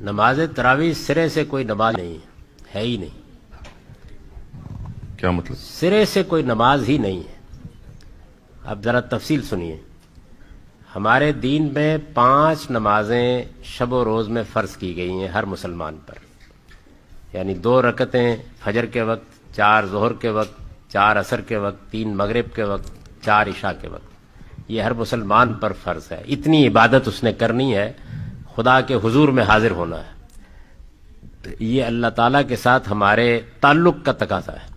نماز تراویح سرے سے کوئی نماز نہیں ہے ہی نہیں. کیا مطلب؟ سرے سے کوئی نماز ہی نہیں ہے. اب ذرا تفصیل سنیے. ہمارے دین میں 5 نمازیں شب و روز میں فرض کی گئی ہیں ہر مسلمان پر. یعنی 2 رکعتیں فجر کے وقت، 4 ظہر کے وقت، 4 عصر کے وقت، 3 مغرب کے وقت، 4 عشاء کے وقت. یہ ہر مسلمان پر فرض ہے. اتنی عبادت اس نے کرنی ہے، خدا کے حضور میں حاضر ہونا ہے. یہ اللہ تعالیٰ کے ساتھ ہمارے تعلق کا تقاضا ہے.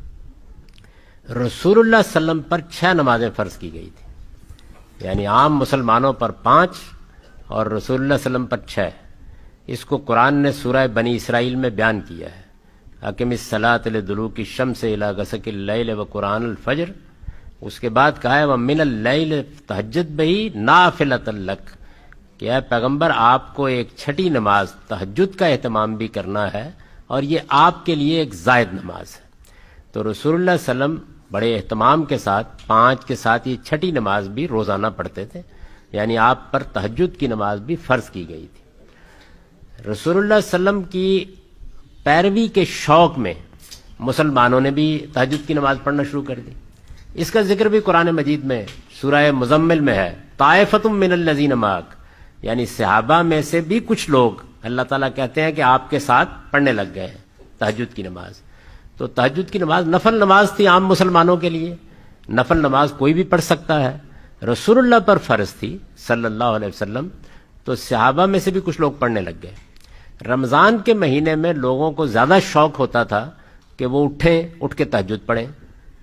رسول اللہ صلی اللہ علیہ وسلم پر 6 نمازیں فرض کی گئی تھی. یعنی عام مسلمانوں پر 5 اور رسول اللہ صلی اللہ علیہ وسلم پر 6. اس کو قرآن نے سورہ بنی اسرائیل میں بیان کیا ہے. اقم الصلاۃ لدلوک الشمس الی غسق اللیل وقرآن الفجر. اس کے بعد کہا ہے ومن اللیل تہجد بہ نافلۃ لک، کہ اے پیغمبر آپ کو ایک چھٹی نماز تہجد کا اہتمام بھی کرنا ہے، اور یہ آپ کے لیے ایک زائد نماز ہے. تو رسول اللہ صلی اللہ علیہ وسلم بڑے اہتمام کے ساتھ 5 کے ساتھ یہ چھٹی نماز بھی روزانہ پڑھتے تھے. یعنی آپ پر تہجد کی نماز بھی فرض کی گئی تھی. رسول اللہ صلی اللہ علیہ وسلم کی پیروی کے شوق میں مسلمانوں نے بھی تہجد کی نماز پڑھنا شروع کر دی. اس کا ذکر بھی قرآن مجید میں سورہ مزمل میں ہے. طائفۃ من الذین معک، یعنی صحابہ میں سے بھی کچھ لوگ اللہ تعالیٰ کہتے ہیں کہ آپ کے ساتھ پڑھنے لگ گئے ہیں تہجد کی نماز. تو تہجد کی نماز نفل نماز تھی عام مسلمانوں کے لیے. نفل نماز کوئی بھی پڑھ سکتا ہے. رسول اللہ پر فرض تھی صلی اللہ علیہ وسلم، تو صحابہ میں سے بھی کچھ لوگ پڑھنے لگ گئے. رمضان کے مہینے میں لوگوں کو زیادہ شوق ہوتا تھا کہ وہ اٹھ کے تہجد پڑھیں.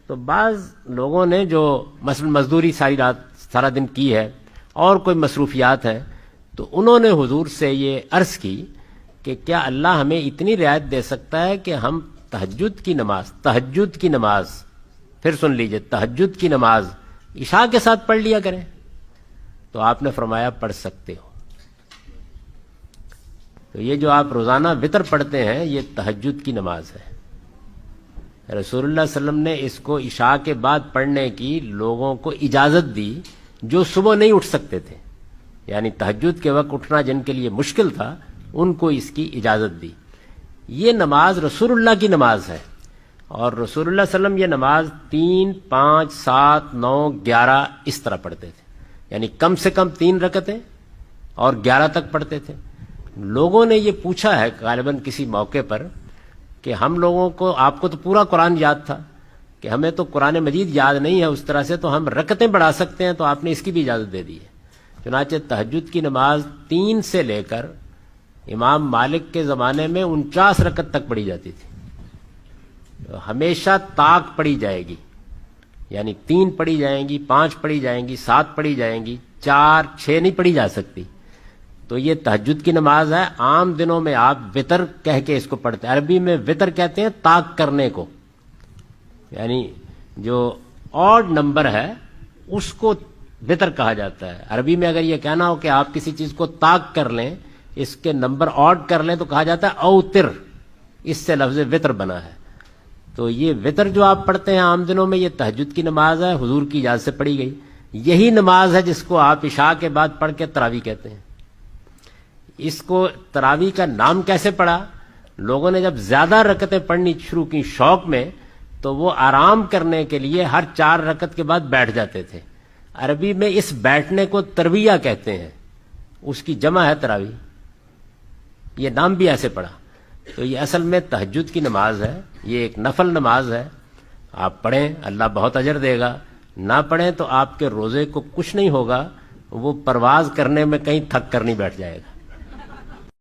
تو بعض لوگوں نے جو مثلا مزدوری سارا دن کی ہے اور کوئی مصروفیات ہیں، تو انہوں نے حضور سے یہ عرض کی کہ کیا اللہ ہمیں اتنی رعایت دے سکتا ہے کہ ہم تہجد کی نماز پھر سن لیجئے، تہجد کی نماز عشاء کے ساتھ پڑھ لیا کریں. تو آپ نے فرمایا پڑھ سکتے ہو. تو یہ جو آپ روزانہ وتر پڑھتے ہیں یہ تہجد کی نماز ہے. رسول اللہ صلی اللہ علیہ وسلم نے اس کو عشاء کے بعد پڑھنے کی لوگوں کو اجازت دی جو صبح نہیں اٹھ سکتے تھے. یعنی تہجد کے وقت اٹھنا جن کے لیے مشکل تھا ان کو اس کی اجازت دی. یہ نماز رسول اللہ کی نماز ہے. اور رسول اللہ صلی اللہ علیہ وسلم یہ نماز 3، 5، 7، 9، 11 اس طرح پڑھتے تھے. یعنی کم سے کم 3 رکعتیں اور 11 تک پڑھتے تھے. لوگوں نے یہ پوچھا ہے غالباً کسی موقع پر کہ ہم لوگوں کو، آپ کو تو پورا قرآن یاد تھا، کہ ہمیں تو قرآن مجید یاد نہیں ہے اس طرح سے، تو ہم رکعتیں بڑھا سکتے ہیں، تو آپ نے اس کی بھی اجازت دے دی ہے. چنانچہ تہجد کی نماز 3 سے لے کر امام مالک کے زمانے میں 49 رکعت تک پڑھی جاتی تھی. ہمیشہ طاق پڑھی جائے گی. یعنی 3 پڑھی جائیں گی، 5 پڑھی جائیں گی، 7 پڑھی جائیں گی، 4، 6 نہیں پڑھی جا سکتی. تو یہ تہجد کی نماز ہے. عام دنوں میں آپ وتر کہہ کے اس کو پڑھتے ہیں. عربی میں وتر کہتے ہیں طاق کرنے کو. یعنی جو آڈ نمبر ہے اس کو وتر کہا جاتا ہے. عربی میں اگر یہ کہنا ہو کہ آپ کسی چیز کو طاق کر لیں، اس کے نمبر آڈ کر لیں، تو کہا جاتا ہے اوتر. اس سے لفظ وتر بنا ہے. تو یہ وتر جو آپ پڑھتے ہیں عام دنوں میں یہ تہجد کی نماز ہے، حضور کی اجازت سے پڑھی گئی. یہی نماز ہے جس کو آپ عشاء کے بعد پڑھ کے تراویح کہتے ہیں. اس کو تراویح کا نام کیسے پڑا؟ لوگوں نے جب زیادہ رکعتیں پڑھنی شروع کی شوق میں، تو وہ آرام کرنے کے لیے ہر 4 رکعت کے بعد بیٹھ جاتے تھے. عربی میں اس بیٹھنے کو ترویہ کہتے ہیں. اس کی جمع ہے تراویح. یہ نام بھی ایسے پڑا. تو یہ اصل میں تہجد کی نماز ہے. یہ ایک نفل نماز ہے. آپ پڑھیں اللہ بہت اجر دے گا، نہ پڑھیں تو آپ کے روزے کو کچھ نہیں ہوگا. وہ پرواز کرنے میں کہیں تھک کر نہیں بیٹھ جائے گا.